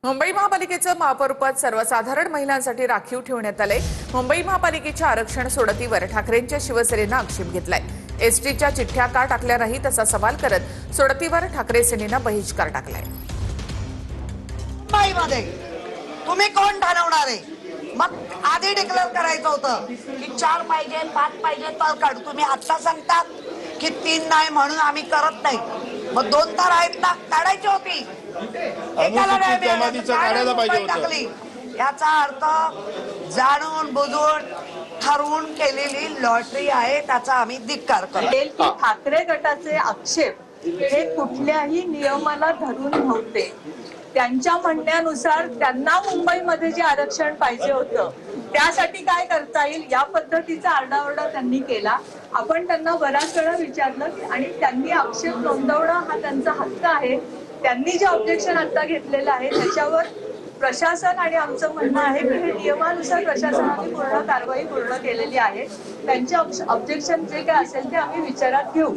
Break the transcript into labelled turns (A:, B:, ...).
A: मुंबई महापालिकेचं महापौरपद सर्वसाधारण महिलांसाठी राखीव ठेवण्यात आलंय। मुंबई महापालिकेच्या आरक्षण सोडतीवर ठाकरेंच्या शिवसेनेनं आक्षेप घेतलाय। एसटीच्या चिठ्ठ्या का टाकल्या नाहीत असा सवाल करत सोडतीवर ठाकरे सेनेनं बहिष्कार टाकलाय।
B: मुंबईमध्ये तुम्ही कोण ठरवणार आहे? मग आधी डिक्लेअर करायचं होतं की 4 पाहिजे 5 पाहिजे तर काढू। तुम्ही आता सांगता की 3 नाही म्हणून आम्ही करत नाही। मग 2 तर आहेत ना, काढायची होती। एकाला नाही
C: काढायला पाहिजे
B: टाकली। याचा अर्थ जाणून बुजून ठरवून केलेली लॉटरी आहे, त्याचा आम्ही धिक्कार करतो।
D: ठाकरे गटाचे आक्षेप हे कुठल्याही नियमाला धरून नव्हते। त्यांच्या म्हणण्यानुसार त्यांना मुंबईमध्ये जे आरक्षण पाहिजे होतं त्यासाठी काय करता येईल या पद्धतीचा आरडाओरडा त्यांनी केला। आपण त्यांना बराच वेळा विचारलं आणि त्यांनी आक्षेप नोंदवणं हा त्यांचा हक्क आहे। त्यांनी जे ऑब्जेक्शन आता घेतलेलं आहे त्याच्यावर प्रशासन आणि आमचं म्हणणं आहे की हे नियमानुसार प्रशासनाने पूर्ण कारवाई पूर्ण केलेली आहे। त्यांचे ऑब्जेक्शन जे काय असेल ते आम्ही विचारात घेऊ।